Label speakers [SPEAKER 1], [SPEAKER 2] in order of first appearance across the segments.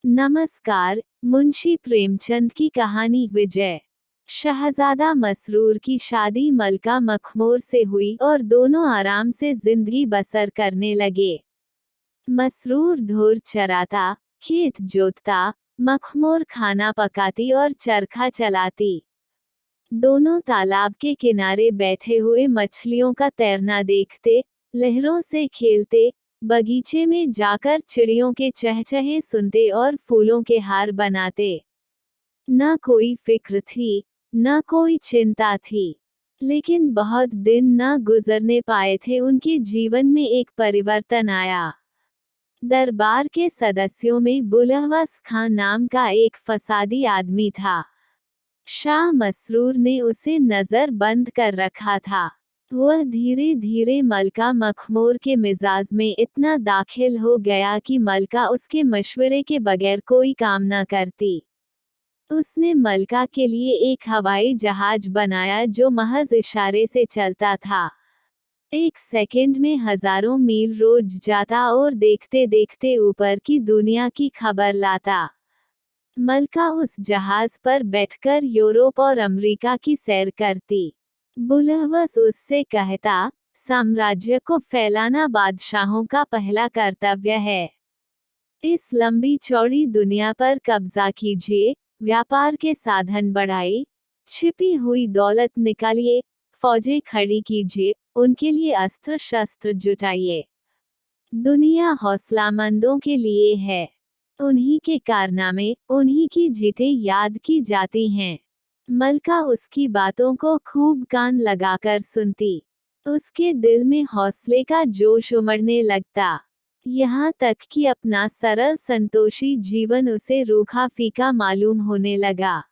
[SPEAKER 1] नमस्कार। मुंशी प्रेमचंद की कहानी विजय। शहजादा मसरूर की शादी मलका मखमूर से हुई और दोनों आराम से जिंदगी बसर करने लगे। मसरूर ढोर चराता, खेत जोतता, मखमूर खाना पकाती और चरखा चलाती। दोनों तालाब के किनारे बैठे हुए मछलियों का तैरना देखते, लहरों से खेलते, बगीचे में जाकर चिड़ियों के चहचहे सुनते और फूलों के हार बनाते। न कोई फिक्र थी, न कोई चिंता थी। लेकिन बहुत दिन न गुजरने पाए थे उनके जीवन में एक परिवर्तन आया। दरबार के सदस्यों में बुलहवस खां नाम का एक फसादी आदमी था। शाह मसरूर ने उसे नजर बंद कर रखा था। वह धीरे धीरे मलका मखमूर के मिजाज में इतना दाखिल हो गया कि मलका उसके मशवरे के बगैर कोई काम न करती। उसने मलका के लिए एक हवाई जहाज बनाया जो महज इशारे से चलता था। एक सेकंड में हजारों मील रोज जाता और देखते देखते ऊपर की दुनिया की खबर लाता। मलका उस जहाज पर बैठकर यूरोप और अमेरिका की सैर करती। बुलहवस उससे कहता, साम्राज्य को फैलाना बादशाहों का पहला कर्तव्य है। इस लंबी चौड़ी दुनिया पर कब्जा कीजिए, व्यापार के साधन बढ़ाइए, छिपी हुई दौलत निकालिए, फौजें खड़ी कीजिए, उनके लिए अस्त्र शस्त्र जुटाइए। दुनिया हौसलामंदों के लिए है। उन्हीं के कारनामे, उन्हीं की जीतें याद की जाती हैं। मलका उसकी बातों को खूब कान लगाकर सुनती। उसके दिल में हौसले का जोश उमड़ने लगता। यहाँ तक कि अपना सरल संतोषी जीवन उसे रूखा फीका मालूम होने लगा।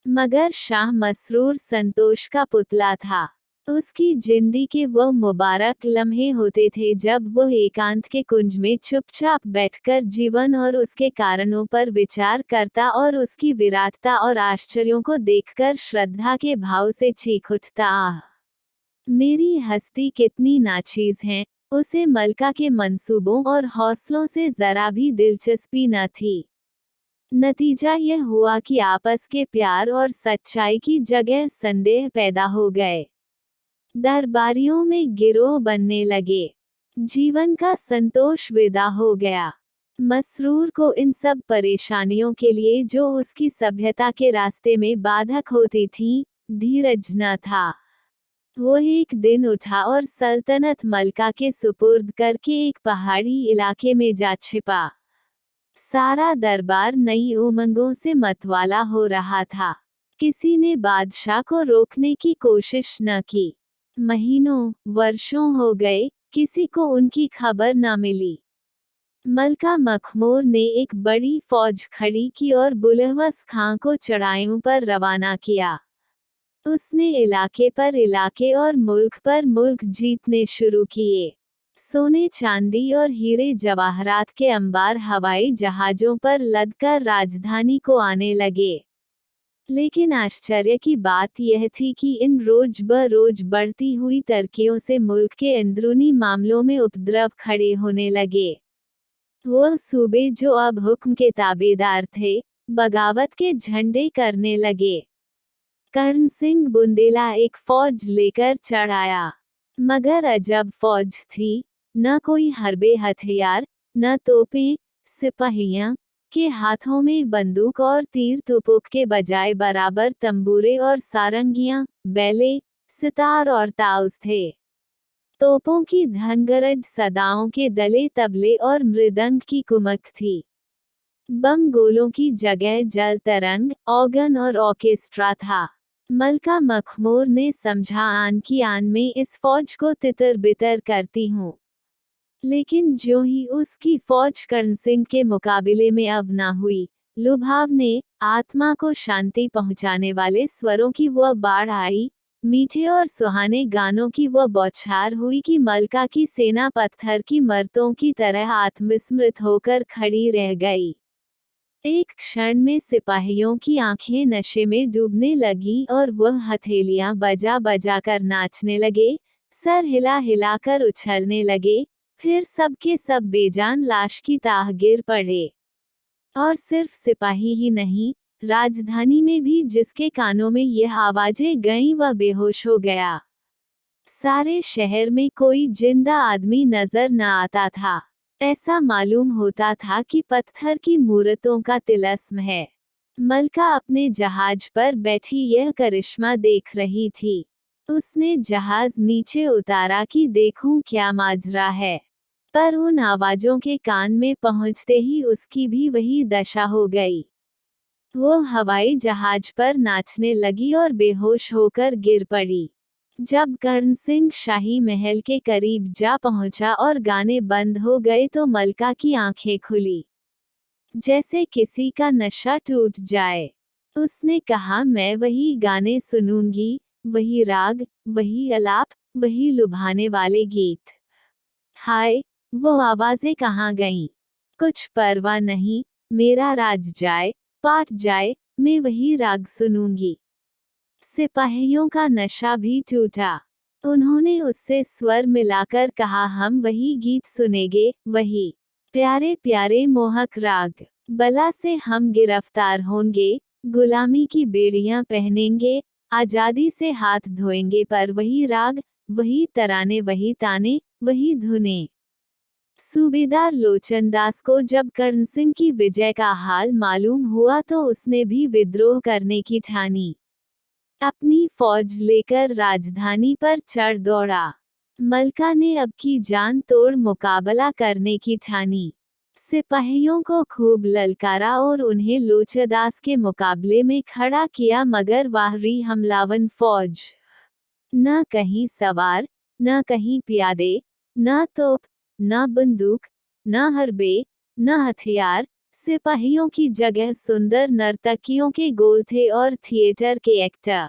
[SPEAKER 1] मगर शाह मसरूर संतोष का पुतला था। उसकी जिंदगी के वो मुबारक लम्हे होते थे जब वो एकांत के कुंज में चुपचाप बैठकर जीवन और उसके कारणों पर विचार करता और उसकी विराटता और आश्चर्यों को देखकर श्रद्धा के भाव से चीख उठता। आह, मेरी हस्ती कितनी नाचीज है। उसे मलका के मंसूबों और हौसलों से जरा भी दिलचस्पी न थी। नतीजा यह हुआ कि आपस के प्यार और सच्चाई की जगह संदेह पैदा हो गए। दरबारियों में गिरोह बनने लगे। जीवन का संतोष विदा हो गया। मसरूर को इन सब परेशानियों के लिए जो उसकी सभ्यता के रास्ते में बाधक होती थी, धीरज न था। वो एक दिन उठा और सल्तनत मलका के सुपुर्द करके एक पहाड़ी इलाके में जा छिपा। सारा दरबार नई उमंगों से मतवाला हो रहा था। किसी ने बादशाह को रोकने की कोशिश न की। महीनों, वर्षों हो गए, किसी को उनकी खबर न मिली। मलका मखमूर ने एक बड़ी फौज खड़ी की और बुलहवस खां को चढ़ाइयों पर रवाना किया। उसने इलाके पर इलाके और मुल्क पर मुल्क जीतने शुरू किए। सोने चांदी और हीरे जवाहरात के अंबार हवाई जहाजों पर लदकर राजधानी को आने लगे। लेकिन आश्चर्य की बात यह थी कि इन रोज ब रोज बढ़ती हुई तरक्कियों से मुल्क के अंदरूनी मामलों में उपद्रव खड़े होने लगे। वह सूबे जो अब हुक्म के ताबेदार थे, बगावत के झंडे करने लगे। कर्ण सिंह बुंदेला एक फौज लेकर चढ़ आया। मगर अजब फौज थी, न कोई हरबे हथियार, न तोपें, सिपाहियां के हाथों में बंदूक और तीर तुपुक के बजाय बराबर तंबूरे और सारंगियां, बैले, सितार और ताउस थे। तोपों की धनगरज, सदाओं के दले तबले और मृदंग की कुमक थी। बम गोलों की जगह जल तरंग, ऑर्गन और ऑर्केस्ट्रा था। मलका मखमूर ने समझा आन की आन में इस फौज को तितर बितर करती हूँ। लेकिन ज्यों ही उसकी फौज कर्ण सिंह के मुकाबले में अब न हुई, लुभावने, आत्मा को शांति पहुंचाने वाले स्वरों की वह बाढ़ आई, मीठे और सुहाने गानों की वह बौछार हुई कि मलका की सेना पत्थर की मर्तों की तरह आत्मविस्मृत होकर खड़ी रह गई। एक क्षण में सिपाहियों की आंखें नशे में डूबने लगी और वह हथेलियां बजा बजा कर नाचने लगे, सर हिला हिलाकर उछलने लगे, फिर सबके सब बेजान लाश की ताह गिर पड़े। और सिर्फ सिपाही ही नहीं, राजधानी में भी जिसके कानों में यह आवाजें गईं वह बेहोश हो गया। सारे शहर में कोई जिंदा आदमी नजर न आता था। ऐसा मालूम होता था कि पत्थर की मूर्तों का तिलस्म है। मलका अपने जहाज पर बैठी यह करिश्मा देख रही थी। उसने जहाज नीचे उतारा कि देखूं क्या माजरा है, पर उन आवाजों के कान में पहुंचते ही उसकी भी वही दशा हो गई। वो हवाई जहाज पर नाचने लगी और बेहोश होकर गिर पड़ी। जब कर्ण सिंह शाही महल के करीब जा पहुंचा और गाने बंद हो गए तो मलका की आंखें खुली, जैसे किसी का नशा टूट जाए। उसने कहा, मैं वही गाने सुनूंगी, वही राग, वही आलाप, वही लुभाने वाले गीत। हाय, वो आवाजें कहाँ गईं? कुछ परवाह नहीं, मेरा राज जाए, पाट जाए, मैं वही राग सुनूंगी। सिपाहियों का नशा भी टूटा। उन्होंने उससे स्वर मिलाकर कहा, हम वही गीत सुनेंगे, वही प्यारे प्यारे मोहक राग। बला से हम गिरफ्तार होंगे, गुलामी की बेड़ियां पहनेंगे, आजादी से हाथ धोएंगे, पर वही राग, वही तराने, वही ताने, वही धुने। सूबेदार लोचनदास को जब कर्ण सिंह की विजय का हाल मालूम हुआ तो उसने भी विद्रोह करने की ठानी। अपनी फौज लेकर राजधानी पर चढ़ दौड़ा। मलका ने अब की जान तोड़ मुकाबला करने की ठानी। सिपाहियों को खूब ललकारा और उन्हें लोचदास के मुकाबले में खड़ा किया, मगर वाहरी हमलावन फौज, न कहीं सवार, न कहीं प्यादे, न तोप, न बंदूक, न हरबे, न हथियार। सिपाहियों की जगह सुंदर नर्तकियों के गोल थे और थिएटर के एक्टर।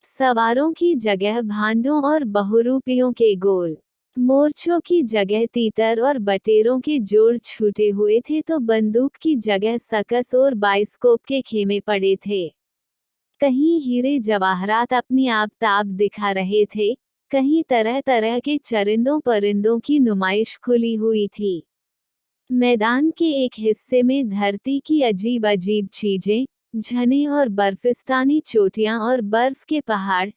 [SPEAKER 1] सवारों की जगह भांडों और बहुरूपियों के गोल। मोर्चों की जगह तीतर और बटेरों के जोड़ छूटे हुए थे तो बंदूक की जगह सकस और बाइस्कोप के खेमे पड़े थे। कहीं हीरे जवाहरात अपनी आबताब दिखा रहे थे, कहीं तरह तरह के चरिंदों परिंदों की नुमाइश खुली हुई थी। मैदान के एक हिस्से में धरती की अजीब अजीब चीजें, झरने और बर्फिस्तानी चोटियां और बर्फ के पहाड़,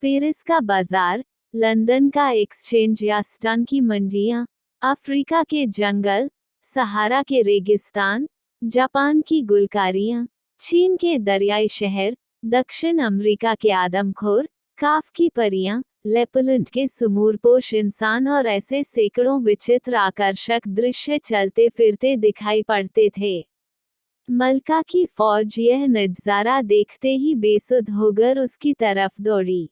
[SPEAKER 1] पेरिस का बाजार, लंदन का एक्सचेंज या स्टन की मंडियां, अफ्रीका के जंगल, सहारा के रेगिस्तान, जापान की गुलकारियां, चीन के दरियाई शहर, दक्षिण अमेरिका के आदमखोर, काफ की परियां, लेपलैंड के सुमूरपोश इंसान और ऐसे सैकड़ों विचित्र आकर्षक दृश्य चलते फिरते दिखाई पड़ते थे। मलका की फौज यह नजारा देखते ही बेसुध होकर उसकी तरफ दौड़ी।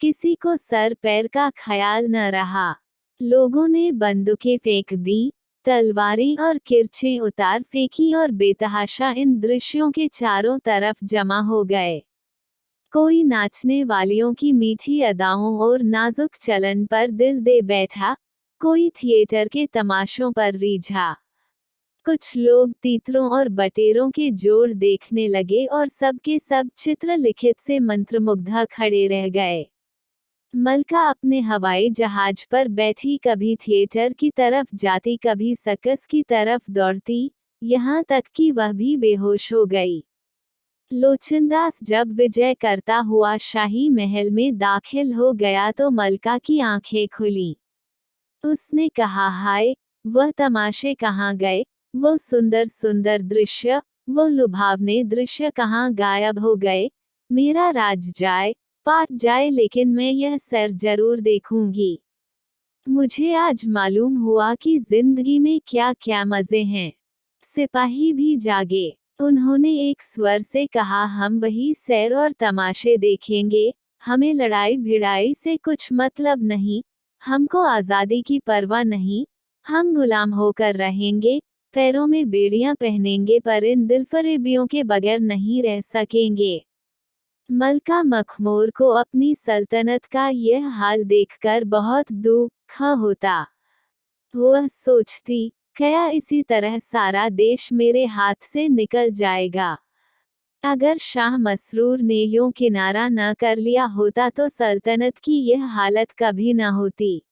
[SPEAKER 1] किसी को सर पैर का ख्याल न रहा। लोगों ने बंदूकें फेंक दी, तलवारें और किरचें उतार फेंकी और बेतहाशा इन दृश्यों के चारों तरफ जमा हो गए। कोई नाचने वालियों की मीठी अदाओं और नाजुक चलन पर दिल दे बैठा, कोई थिएटर के तमाशों पर रीझा। कुछ लोग तीतरों और बटेरों के जोड़ देखने लगे और सबके सब चित्र लिखित से मंत्रमुग्ध खड़े रह गए। मलका अपने हवाई जहाज पर बैठी कभी थिएटर की तरफ जाती, कभी सर्कस की तरफ दौड़ती, यहाँ तक कि वह भी बेहोश हो गई। लोचनदास जब विजय करता हुआ शाही महल में दाखिल हो गया तो मलका की आंखें खुली। उसने कहा, हाय, वह तमाशे कहाँ गए, वो सुंदर सुंदर दृश्य, वो लुभावने दृश्य कहाँ गायब हो गए। मेरा राज जाए, पाट जाए, लेकिन मैं यह सैर जरूर देखूंगी। मुझे आज मालूम हुआ कि जिंदगी में क्या क्या मजे हैं। सिपाही भी जागे। उन्होंने एक स्वर से कहा, हम वही सैर और तमाशे देखेंगे, हमें लड़ाई भिड़ाई से कुछ मतलब नहीं, हमको आज़ादी की परवाह नहीं, हम गुलाम होकर रहेंगे, पैरों में बेड़ियां पहनेंगे, पर इन दिलफरेबियों के बगैर नहीं रह सकेंगे। मलका मखमूर को अपनी सल्तनत का यह हाल देखकर बहुत दुख होता। वह सोचती, क्या इसी तरह सारा देश मेरे हाथ से निकल जाएगा? अगर शाह मसरूर ने यूं किनारा न कर लिया होता तो सल्तनत की यह हालत कभी न होती।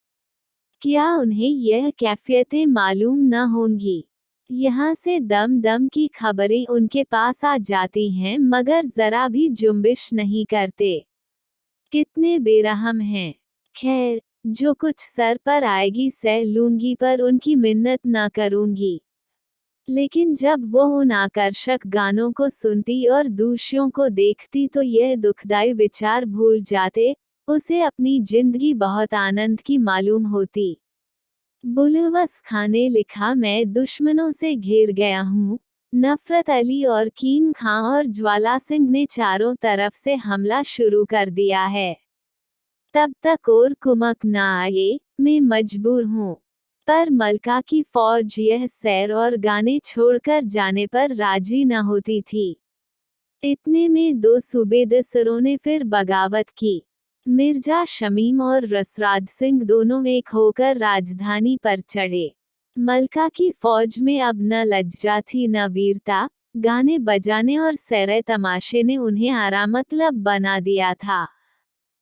[SPEAKER 1] क्या उन्हें यह कैफियतें मालूम न होंगी? यहाँ से दम दम की खबरें उनके पास आ जाती हैं मगर जरा भी जुम्बिश नहीं करते। कितने बेरहम हैं। खैर, जो कुछ सर पर आएगी सह लूंगी पर उनकी मिन्नत ना करूंगी। लेकिन जब वो उन आकर्षक गानों को सुनती और दूषियों को देखती तो यह दुखदाई विचार भूल जाते, उसे अपनी जिंदगी बहुत आनंद की मालूम होती। बुलहवस खां ने लिखा, मैं दुश्मनों से घिर गया हूँ। नफरत अली और कीन खां और ज्वाला सिंह ने चारों तरफ से हमला शुरू कर दिया है। तब तक और कुमक न आए, मैं मजबूर हूँ। पर मलका की फौज यह सैर और गाने छोड़कर जाने पर राजी न होती थी। इतने में दो सूबेदारों ने फिर बगावत की। मिर्जा शमीम और रसराज सिंह दोनों एक होकर राजधानी पर चढ़े। मलका की फौज में अब न लज्जा थी न वीरता, गाने बजाने और सैर तमाशे ने उन्हें आरामतलब बना दिया था।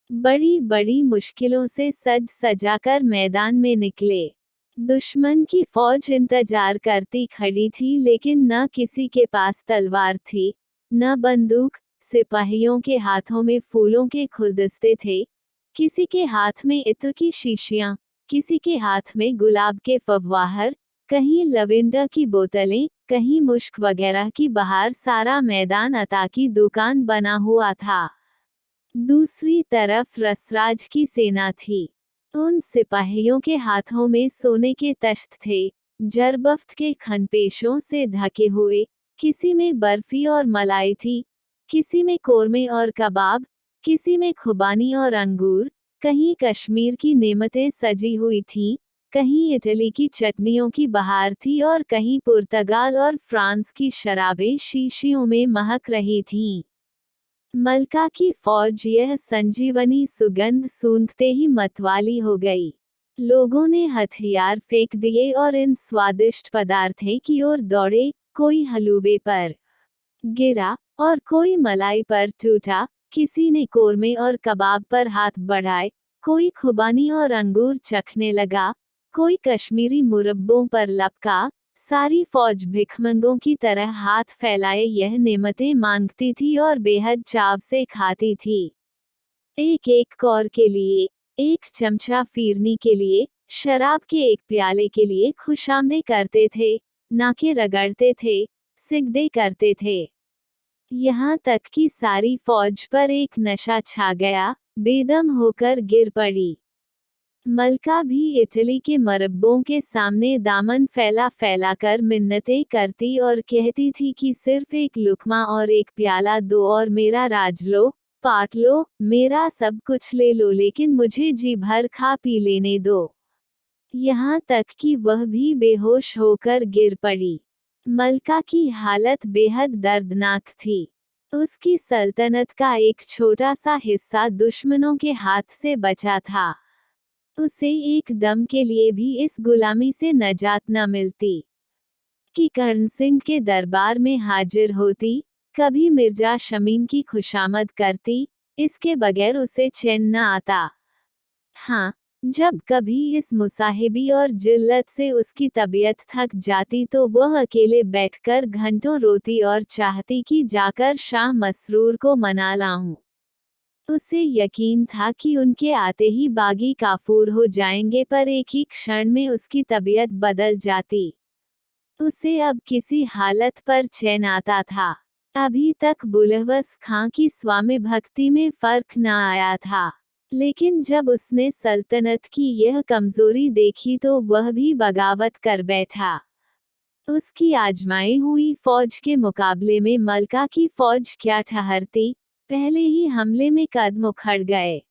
[SPEAKER 1] बड़ी बड़ी मुश्किलों से सज सजाकर मैदान में निकले। दुश्मन की फौज इंतजार करती खड़ी थी लेकिन न किसी के पास तलवार थी, न बंदूक। सिपाहियों के हाथों में फूलों के गुलदस्ते थे, किसी के हाथ में इत्र की शीशियां, किसी के हाथ में गुलाब के फव्वाहर, कहीं लवेंडर की बोतलें, कहीं मुश्क वगैरह की बहार। सारा मैदान अता की दुकान बना हुआ था। दूसरी तरफ रसराज की सेना थी। उन सिपाहियों के हाथों में सोने के तख्त थे, जरबफ्त के खनपेशों से ढके हुए। किसी में बर्फी और मलाई थी, किसी में कोरमे और कबाब, किसी में खुबानी और अंगूर। कहीं कश्मीर की नेमतें सजी हुई थीं, कहीं इटली की चटनियों की बहार थी और कहीं पुर्तगाल और फ्रांस की शराबें शीशियों में महक रही थीं। मलका की फौज यह संजीवनी सुगंध सूंघते ही मतवाली हो गई। लोगों ने हथियार फेंक दिए और इन स्वादिष्ट पदार्थों की ओर दौड़े। कोई हलवे पर गिरा और कोई मलाई पर टूटा, किसी ने कोरमे और कबाब पर हाथ बढ़ाए, कोई खुबानी और अंगूर चखने लगा, कोई कश्मीरी मुरब्बों पर लपका। सारी फौज भिखमंगों की तरह हाथ फैलाए यह नेमतें मांगती थी और बेहद चाव से खाती थी। एक एक कौर के लिए, एक चमचा फिरनी के लिए, शराब के एक प्याले के लिए खुशामदे करते थे, नाके रगड़ते थे, सिजदे करते थे। यहाँ तक कि सारी फौज पर एक नशा छा गया, बेदम होकर गिर पड़ी। मलका भी इटली के मरब्बों के सामने दामन फैला फैला कर मिन्नतें करती और कहती थी कि सिर्फ एक लुकमा और एक प्याला दो और मेरा राज लो, पाट लो, मेरा सब कुछ ले लो लेकिन मुझे जी भर खा पी लेने दो। यहाँ तक कि वह भी बेहोश होकर गिर पड़ी। मलका की हालत बेहद दर्दनाक थी। उसकी सल्तनत का एक छोटा सा हिस्सा दुश्मनों के हाथ से बचा था। उसे एक दम के लिए भी इस गुलामी से नजात न मिलती कि कर्ण सिंह के दरबार में हाजिर होती, कभी मिर्जा शमीम की खुशामद करती, इसके बगैर उसे चैन न आता। हाँ, जब कभी इस मुसाहिबी और जिल्लत से उसकी तबीयत थक जाती तो वह अकेले बैठकर घंटों रोती और चाहती कि जाकर शाह मसरूर को मना लाऊं। उसे यकीन था कि उनके आते ही बागी काफूर हो जाएंगे पर एक ही क्षण में उसकी तबीयत बदल जाती। उसे अब किसी हालत पर चैन आता था। अभी तक बुलहवस खां की स्वामी भक्ति में फर्क न आया था, लेकिन जब उसने सल्तनत की यह कमजोरी देखी तो वह भी बगावत कर बैठा। उसकी आजमाई हुई फौज के मुकाबले में मलका की फौज क्या ठहरती, पहले ही हमले में कदम उखड़ गए।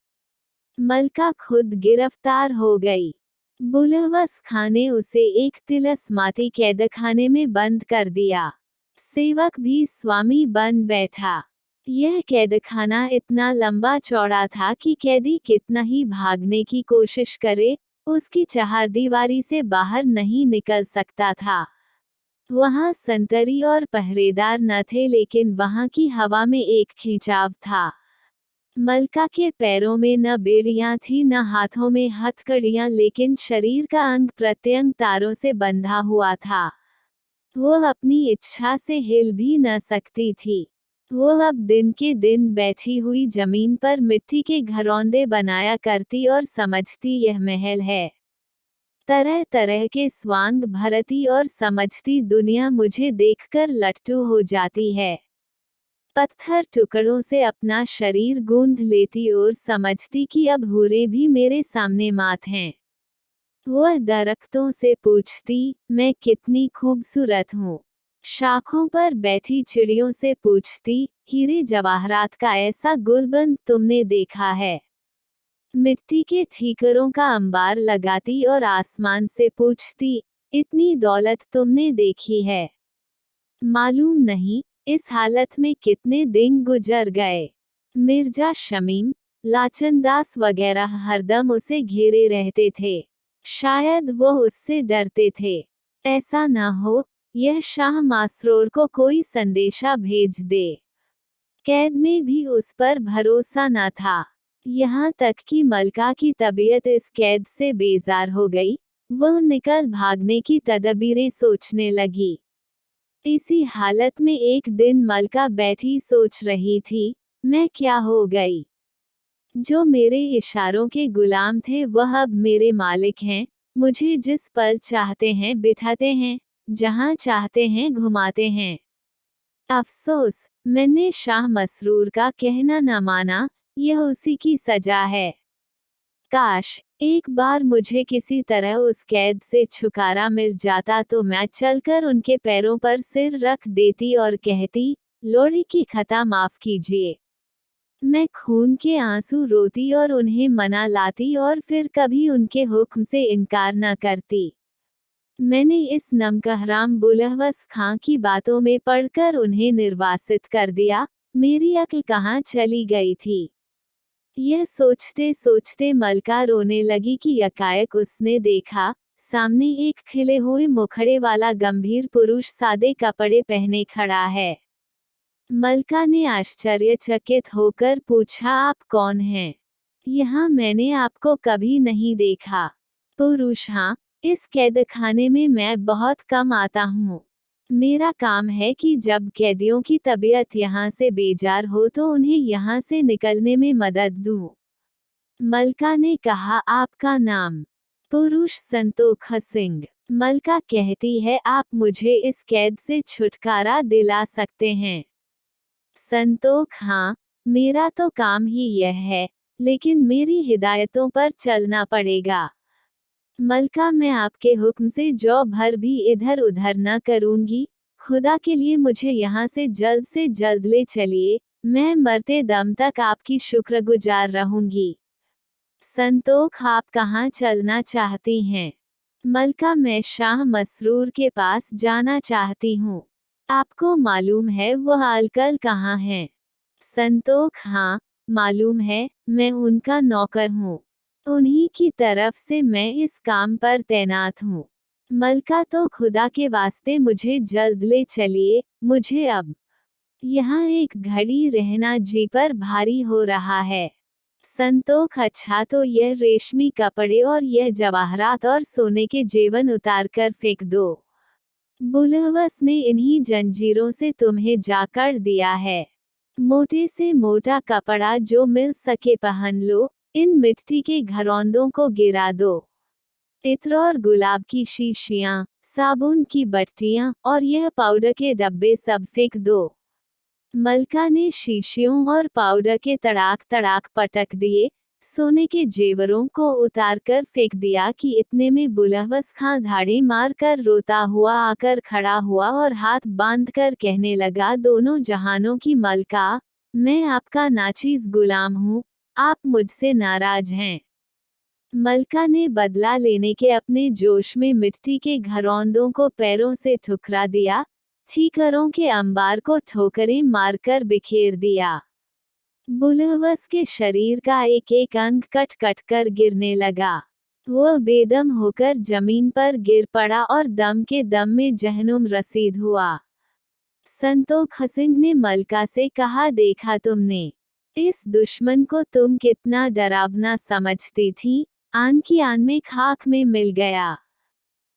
[SPEAKER 1] मलका खुद गिरफ्तार हो गई। बुलहवस खां ने उसे एक तिलस्माती कैदखाने में बंद कर दिया। सेवक भी स्वामी बन बैठा। यह कैदखाना इतना लंबा चौड़ा था कि कैदी कितना ही भागने की कोशिश करे, उसकी चहारदीवारी से बाहर नहीं निकल सकता था। वहां संतरी और पहरेदार न थे लेकिन वहां की हवा में एक खिंचाव था। मलका के पैरों में न बेड़ियां थी न हाथों में हथकड़ियां लेकिन शरीर का अंग प्रत्यंग तारों से बंधा हुआ था। वो अपनी इच्छा से हिल भी न सकती थी। वो अब दिन के दिन बैठी हुई जमीन पर मिट्टी के घरौंदे बनाया करती और समझती यह महल है। तरह तरह के स्वांग भरती और समझती दुनिया मुझे देखकर लट्टू हो जाती है। पत्थर टुकड़ों से अपना शरीर गूंथ लेती और समझती कि अब हूरें भी मेरे सामने मात हैं। वह दरख्तों से पूछती, मैं कितनी खूबसूरत हूँ। शाखों पर बैठी चिड़ियों से पूछती, हीरे जवाहरात का ऐसा गुलबंद तुमने देखा है। मिट्टी के ठीकरों का अंबार लगाती और आसमान से पूछती, इतनी दौलत तुमने देखी है। मालूम नहीं इस हालत में कितने दिन गुजर गए। मिर्जा शमीम, लाचनदास वगैरह हरदम उसे घेरे रहते थे। शायद वो उससे डरते थे। ऐसा ना हो यह शाह मासरूर को कोई संदेशा भेज दे। कैद में भी उस पर भरोसा न था। यहाँ तक कि मलका की तबीयत इस कैद से बेजार हो गई। वह निकल भागने की तदबीरें सोचने लगी। इसी हालत में एक दिन मलका बैठी सोच रही थी, मैं क्या हो गई। जो मेरे इशारों के गुलाम थे वह अब मेरे मालिक हैं। मुझे जिस पल चाहते हैं बिठाते हैं, जहाँ चाहते हैं घुमाते हैं। अफसोस मैंने शाह मसरूर का कहना न माना, यह उसी की सजा है। काश एक बार मुझे किसी तरह उस कैद से छुटकारा मिल जाता तो मैं चलकर उनके पैरों पर सिर रख देती और कहती, लोरी की खता माफ कीजिए। मैं खून के आंसू रोती और उन्हें मना लाती और फिर कभी उनके हुक्म से इनकार न करती। मैंने इस नमकहराम बुलहवस खां की बातों में पढ़कर उन्हें निर्वासित कर दिया। मेरी अक्ल कहाँ चली गई थी। यह सोचते सोचते मलका रोने लगी कि यकायक उसने देखा, सामने एक खिले हुए मुखड़े वाला गंभीर पुरुष सादे कपड़े पहने खड़ा है। मलका ने आश्चर्यचकित होकर पूछा, आप कौन हैं? यहाँ मैंने आपको कभी नहीं देखा। पुरुष, हाँ, इस कैदखाने में मैं बहुत कम आता हूँ। मेरा काम है कि जब कैदियों की तबीयत यहाँ से बेजार हो तो उन्हें यहाँ से निकलने में मदद दूँ। मलका ने कहा, आपका नाम? पुरुष, संतोख सिंह। मलका कहती है, आप मुझे इस कैद से छुटकारा दिला सकते हैं? संतोख, हाँ, मेरा तो काम ही यह है, लेकिन मेरी हिदायतों पर चलना पड़ेगा। मलका, मैं आपके हुक्म से जौ भर भी इधर उधर न करूंगी। खुदा के लिए मुझे यहाँ से जल्द ले चलिए। मैं मरते दम तक आपकी शुक्रगुजार रहूंगी। संतोख, आप कहाँ चलना चाहती हैं? मलका, मैं शाह मसरूर के पास जाना चाहती हूँ। आपको मालूम है वह आजकल कहाँ हैं? संतोख, हाँ, मालूम है, मैं उनका नौकर हूँ। उन्हीं की तरफ से मैं इस काम पर तैनात हूँ। मलका, तो खुदा के वास्ते मुझे जल्द ले चलिए, मुझे अब यहाँ एक घड़ी रहना जी पर भारी हो रहा है। संतोख, अच्छा, तो यह रेशमी कपड़े और यह जवाहरात और सोने के जेवन उतार कर फेंक दो। बुलहवस ने इन्हीं जंजीरों से तुम्हें जाकर दिया है। मोटे से मोटा कपड़ा जो मिल सके पहन लो। इन मिट्टी के घरौंदों को गिरा दो। इत्र और गुलाब की शीशियां, साबुन की बट्टियां और यह पाउडर के डब्बे सब फेंक दो। मलका ने शीशियों और पाउडर के तड़ाक तड़ाक पटक दिए। सोने के जेवरों को उतारकर फेंक दिया कि इतने में बुलहवस खां धाड़े मारकर रोता हुआ आकर खड़ा हुआ और हाथ बांधकर कहने लगा, दोनों जहानों की मलका, मैं आपका नाचीज गुलाम हूँ। आप मुझसे नाराज हैं। मलका ने बदला लेने के अपने जोश में मिट्टी के घरौंदों को पैरों से ठुकरा दिया। ठीकरों के अंबार को ठोकरें मारकर बिखेर दिया। बुलहवस के शरीर का एक एक अंग कट कट कर गिरने लगा। वह बेदम होकर जमीन पर गिर पड़ा और दम के दम में जहनुम रसीद हुआ। संतोख सिंह ने मलका से कहा, देखा तुमने? इस दुश्मन को तुम कितना डरावना समझती थी, आन की आन में खाक में मिल गया।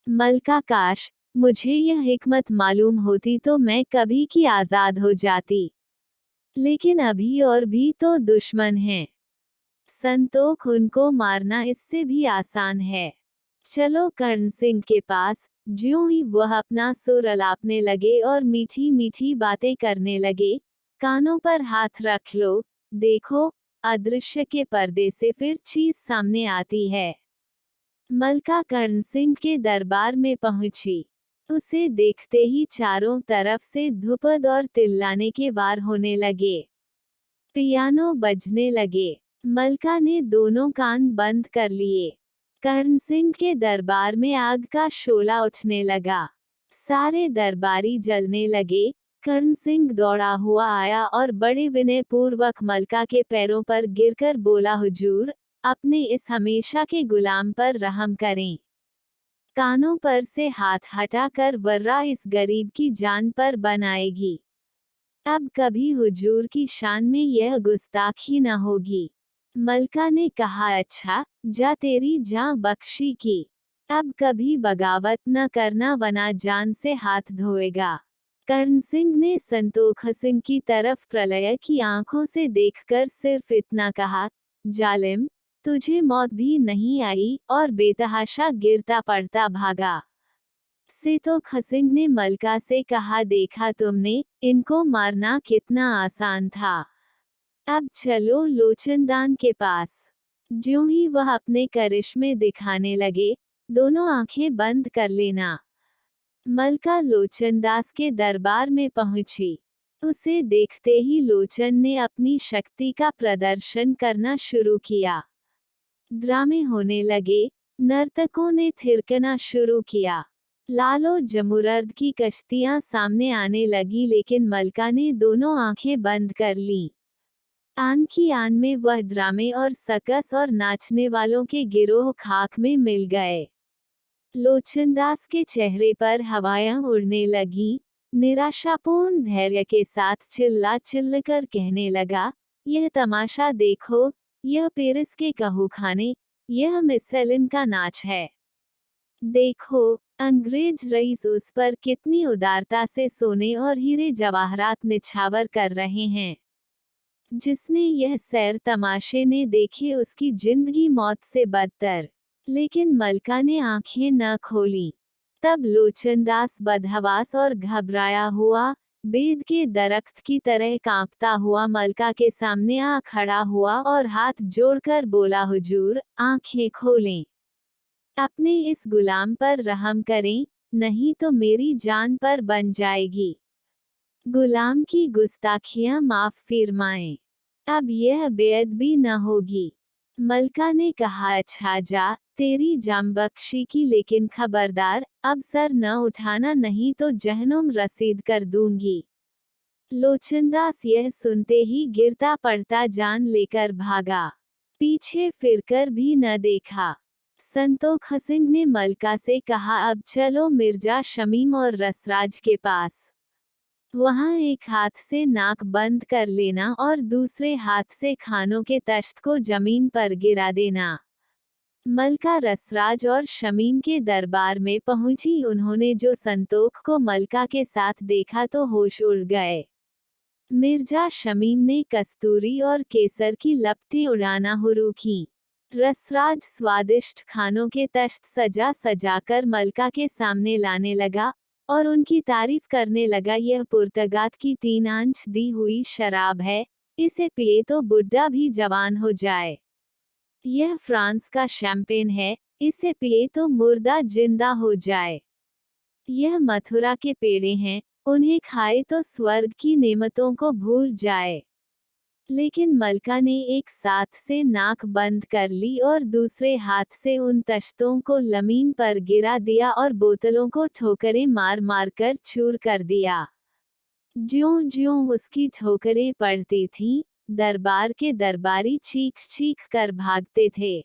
[SPEAKER 1] मलका, काश मुझे यह हिकमत मालूम होती तो मैं कभी की आज़ाद हो जाती, लेकिन अभी और भी तो दुश्मन हैं। संतोख, उनको मारना इससे भी आसान है। चलो कर्ण सिंह के पास। ज्यों ही वह अपना सुर अलापने लगे और मीठी मीठी बातें करने लगे, कानों पर हाथ रख लो, देखो, अदृश्य के पर्दे से फिर चीज सामने आती है। मलका कर्ण सिंह के दरबार में पहुंची। उसे देखते ही चारों तरफ से धुपद और तिल्लाने के वार होने लगे। पियानो बजने लगे। मलका ने दोनों कान बंद कर लिए। कर्ण सिंह के दरबार में आग का शोला उठने लगा। सारे दरबारी जलने लगे। कर्ण सिंह दौड़ा हुआ आया और बड़े विनय पूर्वक मलका के पैरों पर गिरकर बोला, हुजूर, अपने इस हमेशा के गुलाम पर रहम करें। कानों पर से हाथ हटाकर वर्रा इस गरीब की जान पर बनाएगी। अब कभी हुजूर की शान में यह गुस्ताखी न होगी। मलका ने कहा, अच्छा, जा तेरी जान बख्शी की। अब कभी बगावत न करना वरना जान से हाथ धोएगा। कर्ण सिंह ने संतोख सिंह की तरफ प्रलय की आंखों से देखकर सिर्फ इतना कहा, जालिम, तुझे मौत भी नहीं आई और बेतहाशा गिरता पड़ता भागा। संतोख सिंह ने मलका से कहा, देखा तुमने, इनको मारना कितना आसान था। अब चलो लोचनदान के पास। ज्यों ही वह अपने करिश्मे दिखाने लगे, दोनों आंखें बंद कर लेना। मलका लोचनदास के दरबार में पहुंची। उसे देखते ही लोचन ने अपनी शक्ति का प्रदर्शन करना शुरू किया। ड्रामे होने लगे। नर्तकों ने थिरकना शुरू किया। लालो जमुरर्द की कश्तियां सामने आने लगी, लेकिन मलका ने दोनों आंखें बंद कर लीं। आन की आन में वह ड्रामे और सकस और नाचने वालों के गिरोह खाक में मिल गए। लोचनदास के चेहरे पर हवाएं उड़ने लगी। निराशापूर्ण धैर्य के साथ चिल्ला चिल्लाकर कहने लगा, यह तमाशा देखो, यह पेरिस के कहूखाने, यह मिस हेलेन का नाच है। देखो, अंग्रेज रईस उस पर कितनी उदारता से सोने और हीरे जवाहरात निछावर कर रहे हैं। जिसने यह सैर तमाशे ने देखे उसकी जिंदगी मौत से बदतर। लेकिन मलका ने आंखें न खोली। तब लोचनदास बदहवास और घबराया हुआ, बेद के दरख्त की तरह कांपता हुआ मलका के सामने आ खड़ा हुआ और हाथ जोड़कर बोला, हुजूर, आंखें खोलें। अपने इस गुलाम पर रहम करें, नहीं तो मेरी जान पर बन जाएगी। गुलाम की गुस्ताखियां माफ फरमाएं। अब यह बेअदबी न होगी। मलका ने कहा, अच्छा जा, तेरी जान बख्शी की, लेकिन खबरदार, अब सर न उठाना नहीं तो जहन्नुम रसीद कर दूंगी। लोचनदास यह सुनते ही गिरता पड़ता जान लेकर भागा। पीछे फिरकर भी न देखा। संतोख सिंह ने मलका से कहा, अब चलो मिर्जा शमीम और रसराज के पास। वहां एक हाथ से नाक बंद कर लेना और दूसरे हाथ से खानों के तश्त को जमीन पर गिरा देना। मलका रसराज और शमीम के दरबार में पहुंची। उन्होंने जो संतोख को मलका के साथ देखा तो होश उड़ गए। मिर्जा शमीम ने कस्तूरी और केसर की लपटें उड़ाना शुरू की। रसराज स्वादिष्ट खानों के तश्त सजा सजाकर मलका के सामने लाने लगा और उनकी तारीफ करने लगा, यह पुर्तगाल की 3 आंच दी हुई शराब है, इसे पिए तो बुढ़ा भी जवान हो जाए। यह फ्रांस का शैंपेन है, इसे पिए तो मुर्दा जिंदा हो जाए। यह मथुरा के पेड़े हैं, उन्हें खाए तो स्वर्ग की नेमतों को भूल जाए। लेकिन मलका ने एक साथ से नाक बंद कर ली और दूसरे हाथ से उन तश्तों को जमीन पर गिरा दिया और बोतलों को ठोकरें मार मार कर चूर कर दिया। ज्यों ज्यों उसकी ठोकरें पड़ती थीं, दरबार के दरबारी चीख चीख कर भागते थे।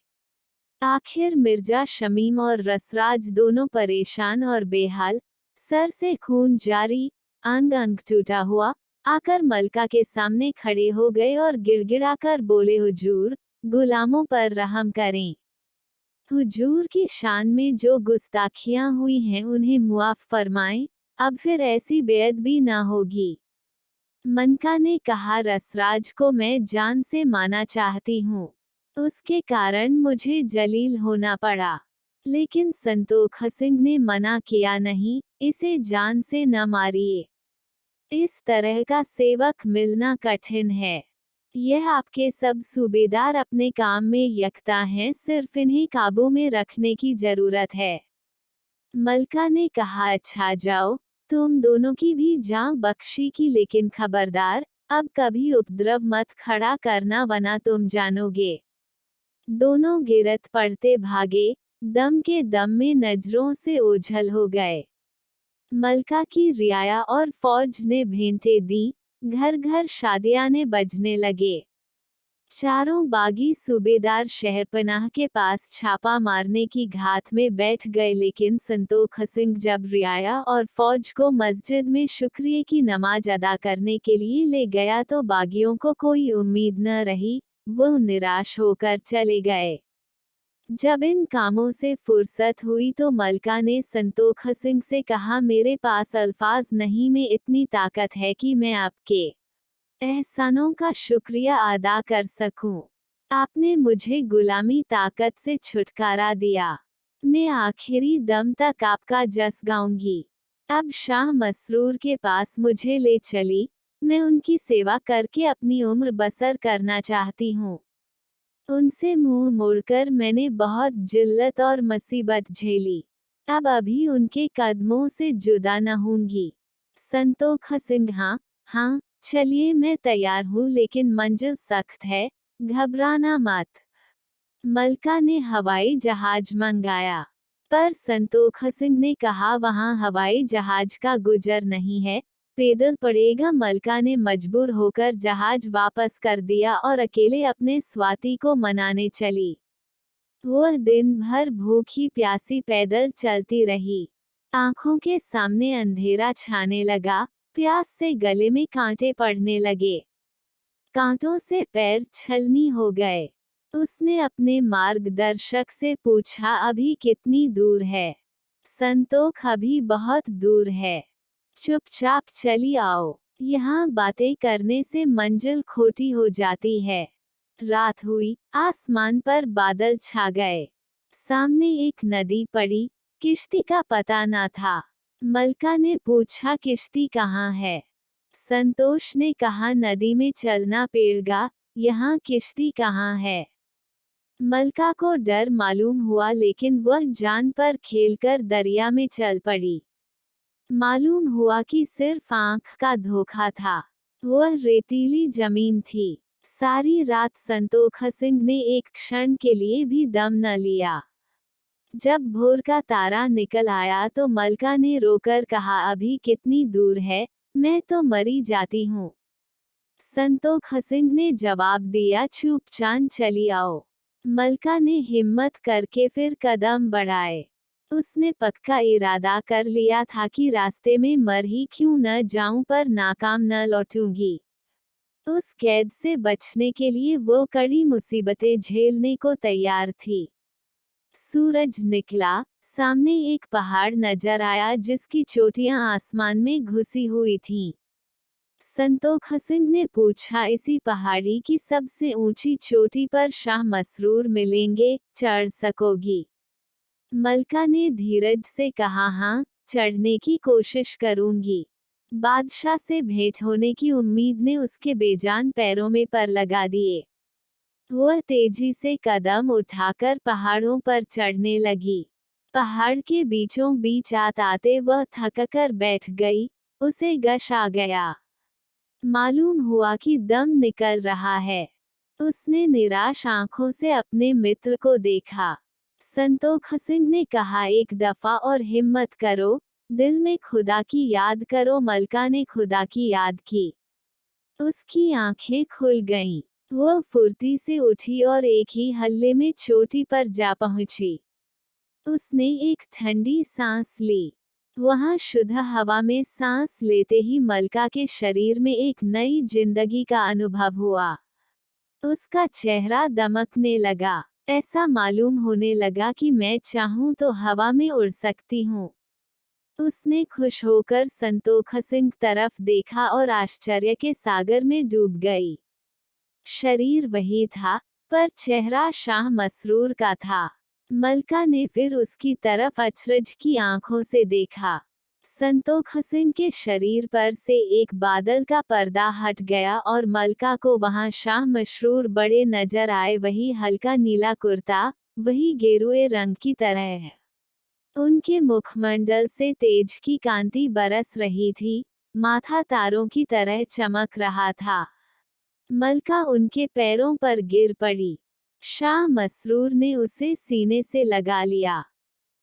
[SPEAKER 1] आखिर मिर्जा शमीम और रसराज दोनों परेशान और बेहाल, सर से खून जारी, अंग अंग टूटा हुआ, आकर मलका के सामने खड़े हो गए और गिड़गिड़ाकर बोले, हुजूर, गुलामों पर रहम करें। हुजूर की शान में जो गुस्ताखियां हुई हैं उन्हें मुआफ फरमाएं, अब फिर ऐसी बेअदबी ना होगी। मनका ने कहा, रसराज को मैं जान से माना चाहती हूँ, उसके कारण मुझे जलील होना पड़ा। लेकिन संतोख सिंह ने मना किया, नहीं, इसे जान से न मारिए। इस तरह का सेवक मिलना कठिन है। यह आपके सब सूबेदार अपने काम में यकता हैं, सिर्फ इन्हें काबू में रखने की जरूरत है। मलका ने कहा, अच्छा जाओ, तुम दोनों की भी जान बख्शी की, लेकिन खबरदार, अब कभी उपद्रव मत खड़ा करना वरना तुम जानोगे। दोनों गिरत पड़ते भागे, दम के दम में नजरों से ओझल हो गए। मलका की रियाया और फौज ने भेंटें दी, घर घर शादियाने बजने लगे। चारों बागी सूबेदार शहरपनाह के पास छापा मारने की घात में बैठ गए, लेकिन संतोख सिंह जब रियाया और फौज को मस्जिद में शुक्रिया की नमाज अदा करने के लिए ले गया तो बागियों को कोई उम्मीद न रही, वो निराश होकर चले गए। जब इन कामों से फुर्सत हुई तो मलका ने संतोख सिंह से कहा, मेरे पास अल्फाज नहीं में इतनी ताकत है कि मैं आपके एहसानों का शुक्रिया अदा कर सकूं। आपने मुझे गुलामी ताकत से छुटकारा दिया। मैं आखिरी दम तक आपका जस गाऊंगी। अब शाह मसरूर के पास मुझे ले चली, मैं उनकी सेवा करके अपनी उम्र बसर करना चाहती हूँ। उनसे मुंह मोड़कर मैंने बहुत जिल्लत और मुसीबत झेली, अब अभी उनके कदमों से जुदा न होंगी। संतोख सिंह, हाँ, चलिए मैं तैयार हूँ, लेकिन मंजिल सख्त है, घबराना मत। मलका ने हवाई जहाज मंगाया, पर संतोख सिंह ने कहा, वहाँ हवाई जहाज का गुजर नहीं है, पैदल पड़ेगा। मलका ने मजबूर होकर जहाज वापस कर दिया और अकेले अपने स्वाति को मनाने चली। वह दिन भर भूखी प्यासी पैदल चलती रही। आंखों के सामने अंधेरा छाने लगा, प्यास से गले में कांटे पड़ने लगे, कांटों से पैर छलनी हो गए। उसने अपने मार्गदर्शक से पूछा, अभी कितनी दूर है? संतोख, अभी बहुत दूर है, चुपचाप चली आओ, यहाँ बातें करने से मंजिल खोटी हो जाती है। रात हुई, आसमान पर बादल छा गए, सामने एक नदी पड़ी, किश्ती का पता न था। मलका ने पूछा, किश्ती कहाँ है? संतोष ने कहा, नदी में चलना पड़ेगा, यहाँ किश्ती कहाँ है? मलका को डर मालूम हुआ, लेकिन वह जान पर खेलकर दरिया में चल पड़ी। मालूम हुआ कि सिर्फ आंख का धोखा था, वह रेतीली जमीन थी। सारी रात संतोख सिंह ने एक क्षण के लिए भी दम न लिया। जब भोर का तारा निकल आया तो मलका ने रोकर कहा, अभी कितनी दूर है, मैं तो मरी जाती हूँ। संतोख सिंह ने जवाब दिया, चुपचाप चली आओ। मलका ने हिम्मत करके फिर कदम बढ़ाए। उसने पक्का इरादा कर लिया था कि रास्ते में मर ही क्यों न जाऊं, पर नाकाम न लौटूंगी। उस कैद से बचने के लिए वो कड़ी मुसीबतें झेलने को तैयार थी। सूरज निकला, सामने एक पहाड़ नजर आया जिसकी चोटियां आसमान में घुसी हुई थीं। संतोख सिंह ने पूछा, इसी पहाड़ी की सबसे ऊंची चोटी पर शाह मसरूर मिलेंगे, चढ़ सकोगी? मलका ने धीरज से कहा, हाँ, चढ़ने की कोशिश करूंगी। बादशाह से भेंट होने की उम्मीद ने उसके बेजान पैरों में पर लगा दिए। वह तेजी से कदम उठाकर पहाड़ों पर चढ़ने लगी। पहाड़ के बीचों बीच आते वह थककर बैठ गई, उसे गश आ गया। मालूम हुआ कि दम निकल रहा है। उसने निराश आंखों से अपने मित्र को देखा। संतोख सिंह ने कहा, एक दफा और हिम्मत करो, दिल में खुदा की याद करो। मलका ने खुदा की याद की, उसकी आंखें खुल गईं। वह फुर्ती से उठी और एक ही हल्ले में चोटी पर जा पहुंची। उसने एक ठंडी सांस ली। वहां शुद्ध हवा में सांस लेते ही मलका के शरीर में एक नई जिंदगी का अनुभव हुआ। उसका चेहरा दमकने लगा। ऐसा मालूम होने लगा कि मैं चाहूं तो हवा में उड़ सकती हूँ। उसने खुश होकर संतोख सिंह तरफ देखा और आश्चर्य के सागर में डूब गई। शरीर वही था, पर चेहरा शाह मसरूर का था। मलका ने फिर उसकी तरफ अचरज की आंखों से देखा। संतोख सिंह के शरीर पर से एक बादल का पर्दा हट गया और मलका को वहां शाह मशरूर बड़े नजर आए, वही हल्का नीला कुर्ता, वही गेरुए रंग की तरह। उनके मुखमंडल से तेज की कांति बरस रही थी, माथा तारों की तरह चमक रहा था। मलका उनके पैरों पर गिर पड़ी। शाह मसरूर ने उसे सीने से लगा लिया।